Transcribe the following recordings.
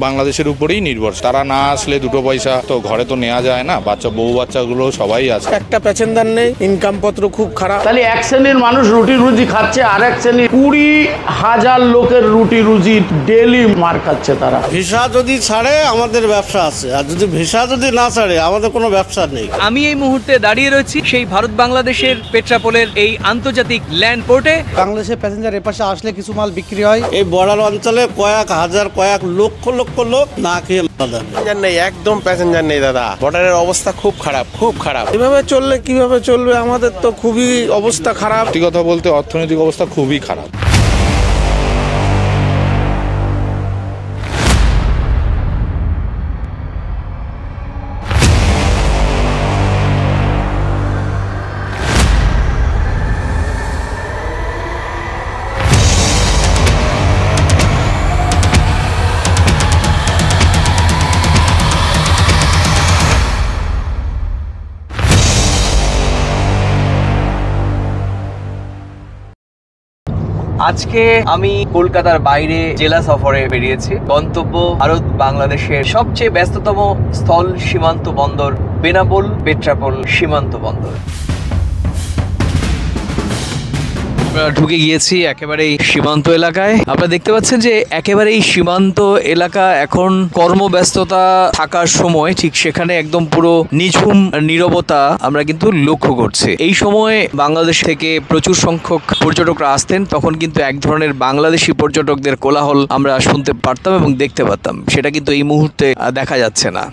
বাংলাদেশের উপরেই নির্ভর। তারা না আসলে দুটো পয়সা তো ঘরে তো নেওয়া যায় না, বউ বাচ্চাগুলো সবাই আছে। একটা প্যাসেঞ্জার নেই, ইনকাম পত্র খুব খারাপ। তাহলে এক শ্রেণীর মানুষ রুটি রুজি খাচ্ছে, আর এক শ্রেণীর 20,000 লোকের রুটি রুজি ডেলি মার খাচ্ছে তারা। ভিসা যদি ছাড়ে আমাদের ব্যবসা আছে, আর যদি ভিসা যদি না ছাড়ে আমাদের কোনো ব্যবসা নেই। আমি এই মুহূর্তে দাঁড়িয়ে রয়েছি সেই ভারত বাংলাদেশের পেট্রাপোলের এই আন্তর্জাতিক ল্যান্ড পোর্টে। বাংলাদেশের প্যাসেঞ্জার এপাশে আসলে কিছু মাল বিক্রি হয়। এই বর্ডার অঞ্চলে কয়েক হাজার কয়েক লক্ষ লক্ষ লোক না খেয়ে প্যাসেঞ্জার নেই, একদম প্যাসেঞ্জার নেই দাদা। বর্ডারের অবস্থা খুব খারাপ, খুব খারাপ। এভাবে চললে কিভাবে চলবে? আমাদের তো খুবই অবস্থা খারাপ। সত্যি কথা বলতে অর্থনৈতিক অবস্থা খুবই খারাপ। আজকে আমি কলকাতার বাইরে জেলা সফরে বেরিয়েছি। গন্তব্য ভারত বাংলাদেশের সবচেয়ে ব্যস্ততম স্থল সীমান্ত বন্দর বেনাপোল পেট্রাপোল সীমান্ত বন্দর। আমরা ঢুকে গিয়েছি একেবারেই সীমান্ত এলাকায়। আপনারা দেখতে পাচ্ছেন যে একেবারেই সীমান্ত এলাকা এখন কর্মব্যস্ততা থাকার সময় ঠিক সেখানে একদম পুরো নিঝুম নীরবতা আমরা কিন্তু লক্ষ্য করছি। এই সময় বাংলাদেশ থেকে প্রচুর সংখ্যক পর্যটকরা আসতেন, তখন কিন্তু এক ধরনের বাংলাদেশি পর্যটকদের কোলাহল আমরা শুনতে পারতাম এবং দেখতে পারতাম। সেটা কিন্তু এই মুহূর্তে দেখা যাচ্ছে না।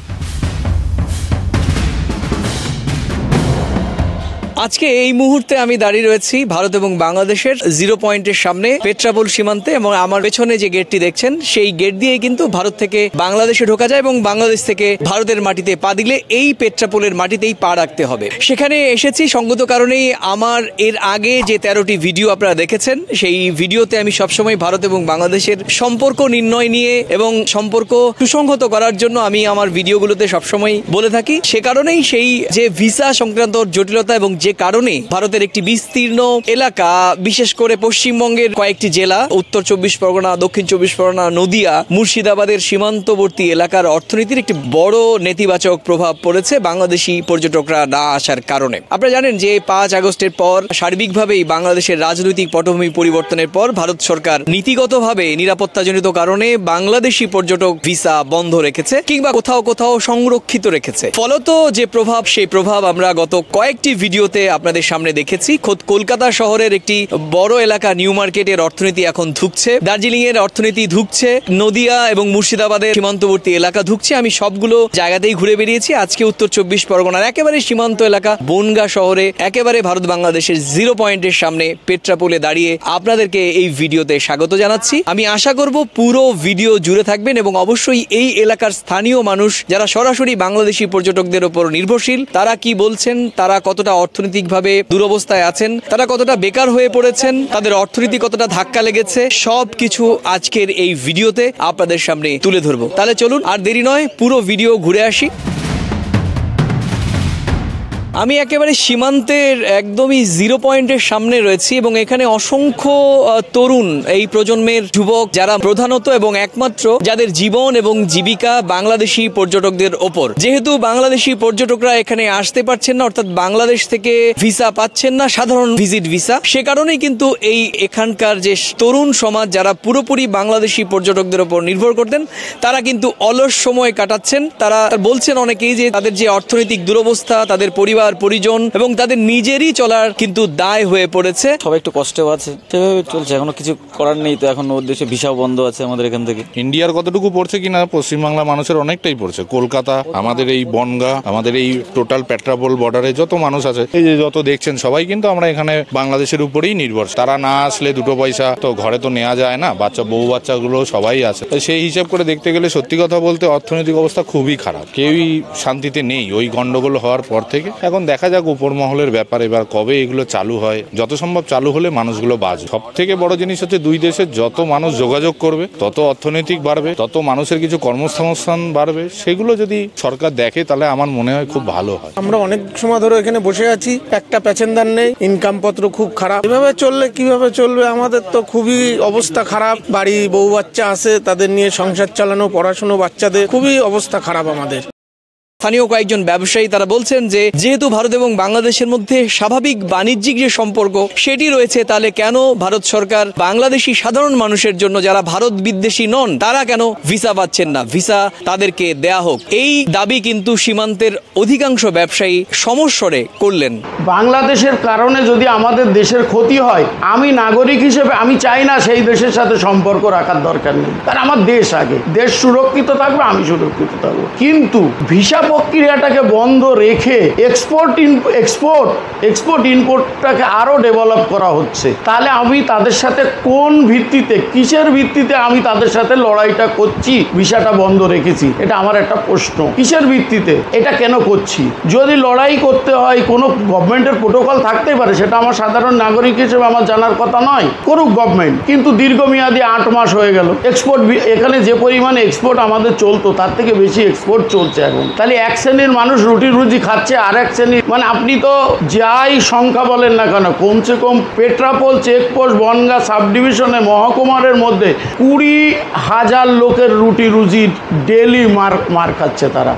আজকে এই মুহূর্তে আমি দাঁড়িয়ে রয়েছি ভারত এবং বাংলাদেশের জিরো পয়েন্টের সামনে পেট্রাপোল সীমান্তে, এবং আমার পেছনে যে গেটটি দেখছেন সেই গেট দিয়ে কিন্তু ভারত থেকে বাংলাদেশে ঢোকা যায় এবং বাংলাদেশ থেকে ভারতের মাটিতে পা দিলে এই পেট্রাপোলের মাটিতেই পা রাখতে হবে। সেখানে এসেছি সঙ্গত কারণেই আমার এর আগে যে 13টি ভিডিও আপনারা দেখেছেন সেই ভিডিওতে আমি সবসময় ভারত এবং বাংলাদেশের সম্পর্ক নির্ণয় নিয়ে এবং সম্পর্ক সুসংহত করার জন্য আমি আমার ভিডিওগুলোতে সবসময় বলে থাকি। সে কারণেই সেই যে ভিসা সংক্রান্ত জটিলতা এবং যে কারণে ভারতের একটি বিস্তীর্ণ এলাকা, বিশেষ করে পশ্চিমবঙ্গের কয়েকটি জেলা উত্তর 24 পরগনা, দক্ষিণ 24 পরগনা, নদিয়া, মুর্শিদাবাদের সীমান্তবর্তী এলাকার অর্থনীতির একটি বড় নেতিবাচক প্রভাব পড়েছে বাংলাদেশি পর্যটকরা না আসার কারণে। আপনারা জানেন যে 5 আগস্টের পর সার্বিকভাবেই বাংলাদেশের রাজনৈতিক পটভূমি পরিবর্তনের পর ভারত সরকার নীতিগতভাবে নিরাপত্তাজনিত কারণে বাংলাদেশি পর্যটক ভিসা বন্ধ রেখেছে কিংবা কোথাও কোথাও সংরক্ষিত রেখেছে। ফলত যে প্রভাব, সেই প্রভাব আমরা গত কয়েকটি ভিডিওতে আপনাদের সামনে দেখেছি। খোদ কলকাতা শহরের একটি বড় এলাকা নিউ মার্কেটের অর্থনীতি এখন ধুকছে, দার্জিলিং এর অর্থনীতি ধুকছে, নদিয়া এবং মুর্শিদাবাদের সীমান্তবর্তী এলাকা ধুকছে। আমি সবগুলো জায়গাতেই ঘুরে বেরিয়েছি। আজকে উত্তর 24 পরগনার একেবারে সীমান্ত এলাকা বনগাঁ শহরে একেবারে ভারত বাংলাদেশের জিরো পয়েন্টের সামনে পেট্রাপোলে দাঁড়িয়ে আপনাদেরকে এই ভিডিওতে স্বাগত জানাচ্ছি। আমি আশা করব পুরো ভিডিও জুড়ে থাকবেন এবং অবশ্যই এই এলাকার স্থানীয় মানুষ যারা সরাসরি বাংলাদেশি পর্যটকদের উপর নির্ভরশীল, তারা কি বলছেন, তারা কতটা অর্থনৈতিকভাবে দুরবস্থায় আছেন, তারা কতটা বেকার হয়ে পড়েছেন, তাদের অর্থনীতি কতটা ধাক্কা লেগেছে, সবকিছু আজকের এই ভিডিওতে আপনাদের সামনে তুলে ধরবো। তাহলে চলুন আর দেরি নয়, পুরো ভিডিও ঘুরে আসি। আমি একেবারে সীমান্তের একদমই জিরো পয়েন্টের সামনে রয়েছি এবং এখানে অসংখ্য তরুণ, এই প্রজন্মের যুবক যারা প্রধানত এবং একমাত্র যাদের জীবন এবং জীবিকা বাংলাদেশি পর্যটকদের ওপর। যেহেতু বাংলাদেশি পর্যটকরা এখানে আসতে পারছেন না, অর্থাৎ বাংলাদেশ থেকে ভিসা পাচ্ছেন না, সাধারণ ভিজিট ভিসা, সে কারণেই কিন্তু এখানকার যে তরুণ সমাজ যারা পুরোপুরি বাংলাদেশি পর্যটকদের ওপর নির্ভর করতেন, তারা কিন্তু অলস সময় কাটাচ্ছেন। তারা বলছেন অনেকেই যে তাদের যে অর্থনৈতিক দুরবস্থা, তাদের পরিবার পরিজন এবং তাদের নিজেরই চলার কিন্তু দায় হয়ে পড়েছে। সবাই একটু কষ্টেও আছে, সেভাবে চলছে, এখনো কিছু করার নেই। তো এখন ওর দেশে ভিসাও বন্ধ আছে আমাদের এখান থেকে। ইন্ডিয়ার কতটুকু পড়ছে কিনা পশ্চিমবাংলা মানুষের অনেকটাই পড়ছে। কলকাতা, আমাদের এই বনগাঁ, আমাদের এই টোটাল পেট্রাপোল বর্ডারে যত মানুষ আছে, এই যে যত দেখছেন সবাই কিন্তু আমরা এখানে বাংলাদেশের উপরেই নির্ভর। তারা না আসলে দুটো পয়সা তো ঘরে তো নেওয়া যায় না, বউ বাচ্চাগুলো সবাই আছে। সেই হিসাব করে দেখতে গেলে সত্যি কথা বলতে অর্থনৈতিক অবস্থা খুবই খারাপ। কেউই শান্তিতে নেই ওই গন্ডগোল হওয়ার পর থেকে। এখন এখন দেখা যাক উপর মহলের ব্যাপার, এবার কবে এগুলো চালু হয়। যত সম্ভব চালু হলে মানুষগুলো বাঁচবে। সব থেকে বড় জিনিস হচ্ছে দুই দেশের যত মানুষ যোগাযোগ করবে তত অর্থনৈতিক বাড়বে, তত মানুষের কিছু কর্মসংস্থান বাড়বে। সেগুলো যদি সরকার দেখে তাহলে আমার মনে হয় খুব ভালো হয়। আমরা অনেক সময় ধরে এখানে বসে আছি, একটা প্যাসেঞ্জার নেই, ইনকাম পত্র খুব খারাপ। এভাবে চললে কিভাবে চলবে? আমাদের তো খুবই অবস্থা খারাপ। বাড়ি বউ বাচ্চা আছে, তাদের নিয়ে সংসার চালানো, পড়াশুনো বাচ্চাদের, খুবই অবস্থা খারাপ আমাদের। স্থানীয় কয়েকজন ব্যবসায়ী তারা বলছেন যে যেহেতু ভারত এবং বাংলাদেশের মধ্যে স্বাভাবিক বাণিজ্যিক যে সম্পর্ক সেটি রয়েছে, তাহলে কেন ভারত সরকার বাংলাদেশি সাধারণ মানুষের জন্য যারা ভারত বিদ্বেষী নন তারা কেন ভিসা পাচ্ছেন না, ভিসা তাদেরকে দেয়া হোক। এই দাবি কিন্তু সীমান্তের অধিকাংশ ব্যবসায়ী সমস্বরে করলেন। বাংলাদেশের কারণে যদি আমাদের দেশের ক্ষতি হয়, আমি নাগরিক হিসেবে আমি চাই না সেই দেশের সাথে সম্পর্ক রাখার দরকার নেই, কারণ আমার দেশ আগে, দেশ সুরক্ষিত থাকবে, আমি সুরক্ষিত থাকবো। কিন্তু ভিসা প্রক্রিয়াটাকে বন্ধ রেখে এক্সপোর্ট ইম্পোর্টটাকে আরো ডেভেলপ করা হচ্ছে, তাহলে আমি তাদের সাথে কোন ভিত্তিতে, কিসের ভিত্তিতে আমি তাদের সাথে লড়াইটা করছি, ভিসাটা বন্ধ রেখেছি? এটা আমার একটা প্রশ্ন। কিসের ভিত্তিতে এটা কেন করছি? যদি লড়াই করতে হয়, কোনো গভর্নমেন্টের প্রোটোকল থাকতেই পারে, সেটা আমার সাধারণ নাগরিক হিসেবে আমার জানার কথা নয়, করুক গভর্নমেন্ট। কিন্তু দীর্ঘমেয়াদী 8 মাস হয়ে গেল, এক্সপোর্ট এখানে যে পরিমাণে এক্সপোর্ট আমাদের চলতো তার থেকে বেশি এক্সপোর্ট চলছে এখন। তাহলে এক শ্রেণীর মানুষ রুটি রুজি খাচ্ছে, আর এক শ্রেণীর মানে আপনি তো যাই সংখ্যা বলেন না কেন, কমসে কম পেট্রাপোল চেকপোস্ট বনগা সাব ডিভিশনে মহকুমারের মধ্যে 20,000 লোকের রুটি রুজি ডেলি মার খাচ্ছে তারা।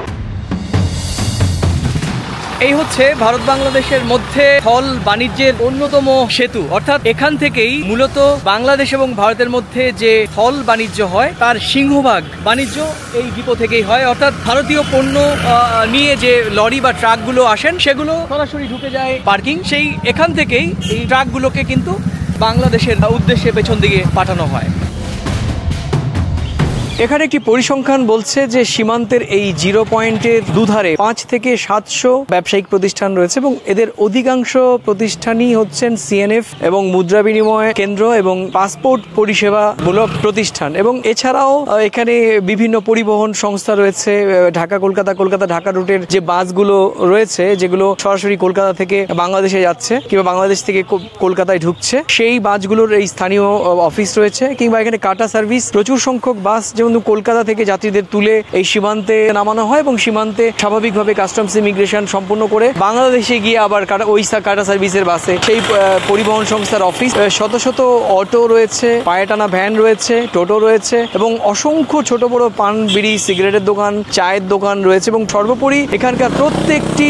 এই হচ্ছে ভারত বাংলাদেশের মধ্যে স্থল বাণিজ্যের অন্যতম সেতু, অর্থাৎ এখান থেকেই মূলত বাংলাদেশ এবং ভারতের মধ্যে যে স্থল বাণিজ্য হয় তার সিংহভাগ বাণিজ্য এই ডিপো থেকেই হয়। অর্থাৎ ভারতীয় পণ্য নিয়ে যে লরি বা ট্রাকগুলো আসেন সেগুলো সরাসরি ঢুকে যায় পার্কিং, সেই এখান থেকেই এই ট্রাকগুলোকে কিন্তু বাংলাদেশের উদ্দেশ্যে পেছন দিকে পাঠানো হয়। এখানে একটি পরিসংখ্যান বলছে যে সীমান্তের এই 0 পয়েন্টের দুধারে 5 থেকে 700 ব্যবসায়িক প্রতিষ্ঠান রয়েছে এবং এদের অধিকাংশ প্রতিষ্ঠানই হচ্ছেন সিএনএফ এবং মুদ্রা বিনিময় কেন্দ্র এবং পাসপোর্ট পরিষেবামূলক প্রতিষ্ঠান। এবং এছাড়াও এখানে বিভিন্ন পরিবহন সংস্থা রয়েছে। ঢাকা কলকাতা, কলকাতা ঢাকা রুটের যে বাসগুলো রয়েছে যেগুলো সরাসরি কলকাতা থেকে বাংলাদেশে যাচ্ছে কিংবা বাংলাদেশ থেকে কলকাতায় ঢুকছে, সেই বাসগুলোর এই স্থানীয় অফিস রয়েছে। কিংবা এখানে কাটা সার্ভিস, প্রচুর সংখ্যক বাস যেমন কলকাতা থেকে যাত্রীদের তুলে এই সীমান্তে নামানো হয় এবং সীমান্তে স্বাভাবিকভাবে কাস্টমস ইমিগ্রেশন সম্পূর্ণ করে বাংলাদেশে গিয়ে আবার কাটা সার্ভিসের বাসে সেই পরিবহন সংস্থার অফিস। শত শত অটো রয়েছে, পায়ে টানা ভ্যান রয়েছে, টোটো রয়েছে এবং অসংখ্য ছোট বড় পান বিড়ি সিগারেটের দোকান, চায়ের দোকান রয়েছে। এবং সর্বোপরি এখানকার প্রত্যেকটি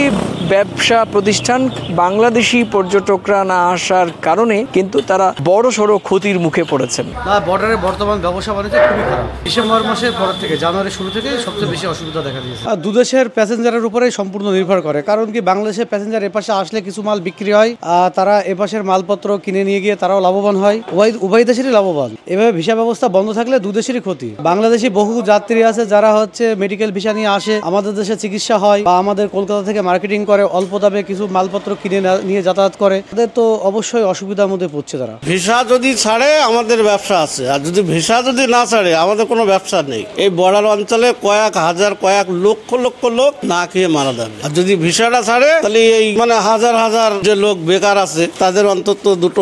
ব্যবসা প্রতিষ্ঠান বাংলাদেশি পর্যটকরা না আসার কারণে কিন্তু তারা বড় সড়ো ক্ষতির মুখে পড়েছেন। বর্ডারে বর্তমান ব্যবসা বাণিজ্য খুবই খারাপ। ডিসেম্বর মাসের পর থেকে জানুয়ারি শুরু থেকে সবচেয়ে বেশি অসুবিধা দেখা দিয়েছে। দুদেশের প্যাসেঞ্জারের উপরেই সম্পূর্ণ নির্ভর করে, কারণ কি বাংলাদেশের প্যাসেঞ্জার এপাশে আসলে কিছু মাল বিক্রি হয়, তারা এপাশের মালপত্র কিনে নিয়ে গিয়ে তারাও লাভবান হয়, উভয় দেশেরই লাভবান। এভাবে ভিসা ব্যবস্থা বন্ধ থাকলে দুদেশেরই ক্ষতি। বাংলাদেশি বহু যাত্রী আছে যারা হচ্ছে মেডিকেল ভিসা নিয়ে আসে, আমাদের দেশে চিকিৎসা হয় বা আমাদের কলকাতা থেকে মার্কেটিং করে, অল্প দামে কিছু মালপত্র কিনে নিয়ে যাতায়াত করে, তাদের তো অবশ্যই অসুবিধার মধ্যে পড়ছে তারা। ভিসা যদি ছাড়ে আমাদের ব্যবসা আছে, আর যদি ভিসা যদি না ছাড়ে আমাদের কোনো ব্যবসা নেই। এই বর্ডার অঞ্চলে কয়েক হাজার কয়েক লক্ষ লক্ষ লোক না খেয়ে মারা যাবে। আর যদি ভিসাটা ছাড়ে তাহলে এই মানে হাজার হাজার যে লোক বেকার আছে তাদের অন্তত দুটো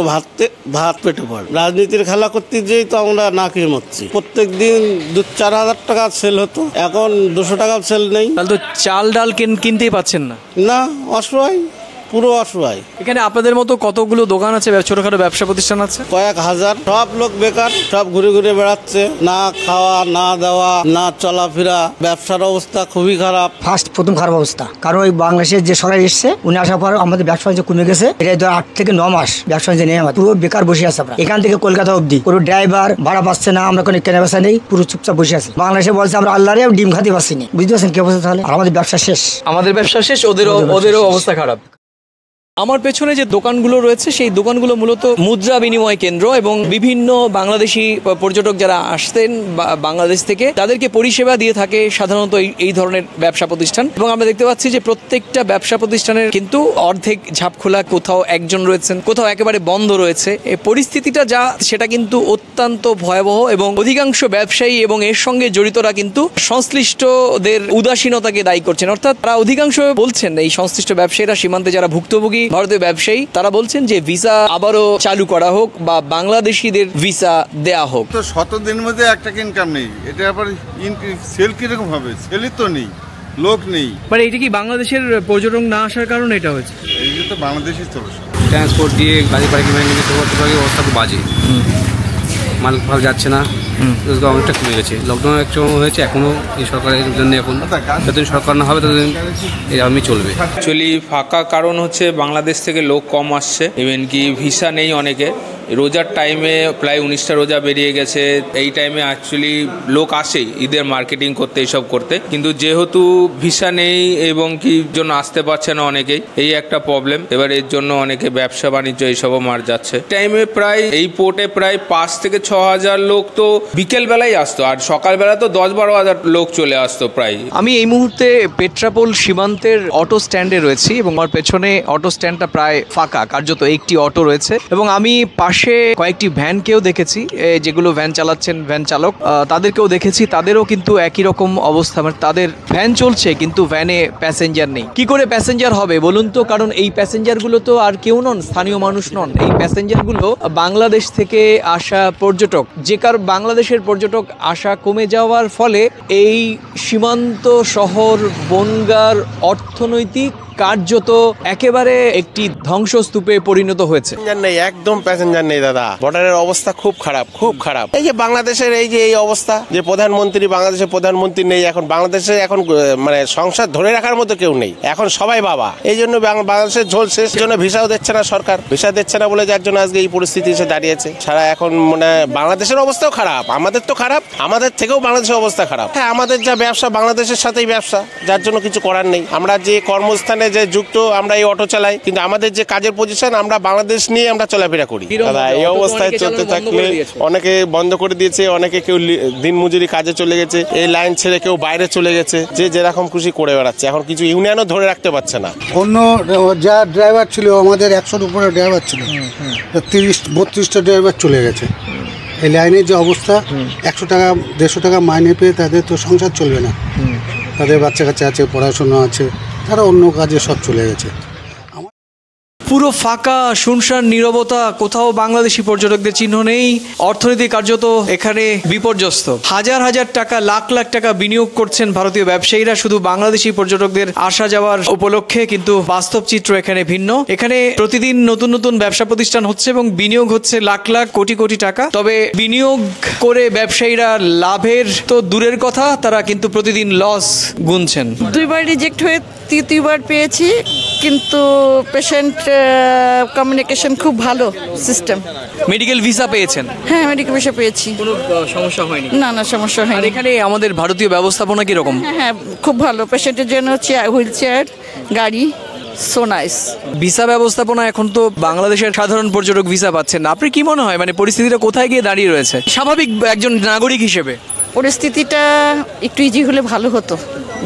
ভাত পেটে পড়ে। রাজনীতির খেলা করতে যেই তো আমরা না খেয়ে মরছি। প্রত্যেক দিন 2-4 হাজার টাকা সেল হতো, এখন 200 টাকা সেল নেই। তাহলে তো চাল ডাল কিনতেই পাচ্ছেন না। না, অসহায়, পুরো অসহায়। এখানে আপনাদের মতো কতগুলো দোকান আছে, ছোটখাটো ব্যবসা প্রতিষ্ঠান আছে? কয়েক হাজার। সব লোক বেকার, সব ঘুরে ঘুরে বেড়াচ্ছে, না খাওয়া না দেওয়া না চলাফেরা। ব্যবসার অবস্থা খুবই খারাপ। প্রথম খারাপ অবস্থা, কারণ ওই বাংলাদেশের যে সরকার এসছে উনি আসার পর আমাদের ব্যবসা বাণিজ্য কমে গেছে। এটা 8 থেকে 9 মাস ব্যবসা বাণিজ্য নেই, আমার পুরো বেকার বসে আছে। আমরা এখান থেকে কলকাতা অবধি পুরো ড্রাইভার ভাড়া পাচ্ছে না, আমরা কোনো কেনা বেচা নেই, পুরো চুপচাপ বসে আছি। বাংলাদেশে বলছে আমরা আল্লাহরে ডিম খাতে পারছি না, বুঝতে পারছেন কি অবস্থা? তাহলে আমাদের ব্যবসা শেষ, আমাদের ব্যবসা শেষ, ওদেরও অবস্থা খারাপ। আমার পেছনে যে দোকানগুলো রয়েছে সেই দোকানগুলো মূলত মুদ্রা বিনিময় কেন্দ্র এবং বিভিন্ন বাংলাদেশি পর্যটক যারা আসতেন বাংলাদেশ থেকে তাদেরকে পরিষেবা দিয়ে থাকে সাধারণত এই ধরনের ব্যবসা প্রতিষ্ঠান। এবং আমরা দেখতে পাচ্ছি যে প্রত্যেকটা ব্যবসা প্রতিষ্ঠানের কিন্তু অর্ধেক ঝাপ খোলা, কোথাও একজন রয়েছেন, কোথাও একেবারে বন্ধ রয়েছে। এই পরিস্থিতিটা যা সেটা কিন্তু অত্যন্ত ভয়াবহ এবং অধিকাংশ ব্যবসায়ী এবং এর সঙ্গে জড়িতরা কিন্তু সংশ্লিষ্টদের উদাসীনতাকে দায়ী করছেন। অর্থাৎ তারা অধিকাংশ বলছেন, এই সংশ্লিষ্ট ব্যবসায়ীরা সীমান্তে যারা ভুক্তভোগী ভারতীয় ব্যবসায়ী তারা বলছেন যে ভিসা আবারও চালু করা হোক বা বাংলাদেশিদের ভিসা দেয়া হোক। তো 100 দিনের মধ্যে 1 টাকা ইনকাম নেই, এটা আবার সেল কিরকম হবে? সেলই তো নেই, লোক নেই। মানে এটা কি বাংলাদেশের পর্যটক না আসার কারণে এটা হচ্ছে? এই যে তো বাংলাদেশই চলছে, ট্রান্সপোর্ট দিয়ে গাড়ি পার্কিং অবস্থা খুব বাজে, মাল ফাল যাচ্ছে না, রোজগার অনেকটা কমে গেছে। লকডাউন এক সময় হয়েছে, এখনও এই সরকারের জন্য এখন যতদিন সরকার না হবে ততদিন এই আমি চলবে। অ্যাকচুয়ালি ফাঁকা কারণ হচ্ছে বাংলাদেশ থেকে লোক কম আসছে, ইভেন কি ভিসা নেই অনেকে। রোজার টাইমে প্রায় 19টা রোজা বেরিয়ে গেছে, এই টাইমে অ্যাকচুয়ালি লোক আসে ঈদের মার্কেটিং করতে, এইসব করতে, কিন্তু যেহেতু ভিসা নেই এবং কি জন্য আসতে পারছে না অনেকেই, এই একটা প্রবলেম। এবার এর জন্য অনেকে ব্যবসা বাণিজ্য এইসবও মার যাচ্ছে। টাইমে প্রায় এই পোর্টে প্রায় 5 থেকে 6 হাজার লোক তো বিকেল বেলায় আসতো, আর সকালবেলা তো 10-12 হাজার লোক চলে আসতো প্রায়। আমি এই মুহূর্তে পেট্রাপোল সীমান্তের অটো স্ট্যান্ডে রয়েছি এবং আমার পেছনে অটো স্ট্যান্ডটা প্রায় ফাঁকা, কার্যত একটি অটো রয়েছে এবং আমি পাশে কয়েকটি ভ্যানকেও দেখেছি, যেগুলো ভ্যান চালাচ্ছেন ভ্যান চালক তাদেরকেও দেখেছি, তাদেরও কিন্তু একই রকম অবস্থা, মানে তাদের ভ্যান চলছে কিন্তু ভ্যানে প্যাসেঞ্জার নেই। কি করে প্যাসেঞ্জার হবে বলুন তো? কারণ এই প্যাসেঞ্জারগুলো তো আর কেউ নন, স্থানীয় মানুষ নন, এই প্যাসেঞ্জারগুলো বাংলাদেশ থেকে আসা পর্যটক। যে কার বাংলাদেশের পর্যটক আসা কমে যাওয়ার ফলে এই সীমান্ত শহর বনগাঁর অর্থনৈতিক কার্যত একেবারে একটি ধ্বংসস্তূপে পরিণত হয়েছে। নেই, একদম প্যাসেঞ্জার নেই দাদা। বর্ডারের অবস্থা খুব খারাপ, খুব খারাপ। এই যে বাংলাদেশের এই অবস্থা, যে প্রধানমন্ত্রী, বাংলাদেশের প্রধানমন্ত্রী নেই এখন, বাংলাদেশে এখন মানে সংসার ধরে রাখার মতো কেউ নেই, এখন সবাই বাবা। এই জন্য বাংলাদেশের ঝোল শেষ, জন্য ভিসাও দিচ্ছে না সরকার, ভিসা দিচ্ছে না বলে যার জন্য আজকে এই পরিস্থিতি এসে দাঁড়িয়েছে। সারা এখন মানে বাংলাদেশের অবস্থাও খারাপ, আমাদের তো খারাপ, আমাদের থেকেও বাংলাদেশের অবস্থা খারাপ। হ্যাঁ, আমাদের যা ব্যবসা বাংলাদেশের সাথেই ব্যবসা, যার জন্য কিছু করার নেই। আমরা যে কর্মস্থানে যে যুক্ত, আমরা এই অটো চালাই, কিন্তু আমাদের যে কাজের পজিশন, আমরা বাংলাদেশ নিয়ে আমরা চলাফেরা করি। দাদা এই অবস্থায় চলতে থাকলে অনেকে বন্ধ করে দিয়েছে, অনেকে কেউ দিন মজুরি কাজে চলে গেছে, এই লাইন ছেড়ে কেউ বাইরে চলে গেছে, যে যেরকম খুশি করে বেড়াচ্ছে। এখন কিছু ইউনিয়নও ধরে রাখতে পারছে না। অন্য যা ড্রাইভার ছিল, আমাদের 100-র উপরে ড্রাইভার ছিল, 30-32টা ড্রাইভার চলে গেছে। এই লাইনের যে অবস্থা, 100 টাকা 150 টাকা মাইনে পেয়ে তাদের তো সংসার চলবে না, তাদের বাচ্চা কাচ্চা আছে, পড়াশোনা আছে, তারা অন্য কাজে সব চলে গেছে। পুরো ফাঁকা, শুনশান, নীরবতা, কোথাও বাংলাদেশি পর্যটকদের চিহ্ন নেই। অর্থনীতি কার্যত এখানে বিপর্যস্ত। হাজার হাজার টাকা, লাখ লাখ টাকা বিনিয়োগ করছেন ভারতীয় ব্যবসায়ীরা শুধু বাংলাদেশি পর্যটকদের আসা যাওয়ার উপলক্ষে, কিন্তু বাস্তব চিত্র এখানে ভিন্ন। এখানে প্রতিদিন নতুন নতুন ব্যবসা প্রতিষ্ঠান হচ্ছে এবং বিনিয়োগ হচ্ছে লাখ লাখ কোটি কোটি টাকা। তবে বিনিয়োগ করে ব্যবসায়ীরা লাভের তো দূরের কথা, তারা কিন্তু প্রতিদিন লস গুনছেন। 2বার রিজেক্ট হয়ে 3বার পেয়েছি, কিন্তু পেশেন্ট কমিউনিকেশন খুব ভালো সিস্টেম। মেডিকেল ভিসা পেয়েছেন? হ্যাঁ, মেডিকেল ভিসা পেয়েছি, কোনো সমস্যা হয়নি? না, সমস্যা হয়নি। আর এখানে আমাদের ভারতীয় ব্যবস্থাপনা কিরকম? হ্যাঁ, খুব ভালো। পেশেন্টের জন্য হুইল চেয়ার, গাড়ি, সো নাইস। ভিসা ব্যবস্থাপনা এখন তো বাংলাদেশের সাধারণ পর্যটক ভিসা পাচ্ছেন না। আপনি কি মনে হয় মানে পরিস্থিতিটা কোথায় গিয়ে দাঁড়িয়ে রয়েছে স্বাভাবিক একজন নাগরিক হিসেবে? পরিস্থিতিটা একটু ইজি হলে ভালো হতো।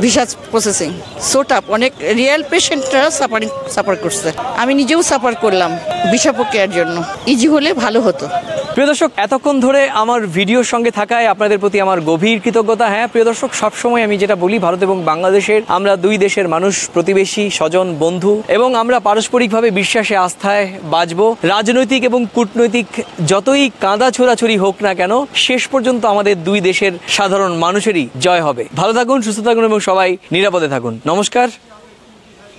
ভিসা প্রসেসিং সো টাফ, অনেক রিয়েল পেশেন্টরা সাফার করছে, আমি নিজেও সাফার করলাম ভিসা প্রক্রিয়ার জন্য। ইজি হলে ভালো হতো। প্রিয় দর্শক, এতক্ষণ ধরে আমার ভিডিওর সঙ্গে থাকায় আপনাদের প্রতি আমার গভীর কৃতজ্ঞতা। হ্যাঁ প্রিয় দর্শক, সবসময় আমি যেটা বলি, ভারত এবং বাংলাদেশের আমরা দুই দেশের মানুষ, প্রতিবেশী, স্বজন, বন্ধু, এবং আমরা পারস্পরিকভাবে বিশ্বাসে আস্থায় বাঁচবো। রাজনৈতিক এবং কূটনৈতিক যতই কাঁদা ছোড়াছড়ি হোক না কেন, শেষ পর্যন্ত আমাদের দুই দেশের সাধারণ মানুষেরই জয় হবে। ভালো থাকুন, সুস্থ থাকুন এবং সবাই নিরাপদে থাকুন। নমস্কার,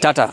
টাটা।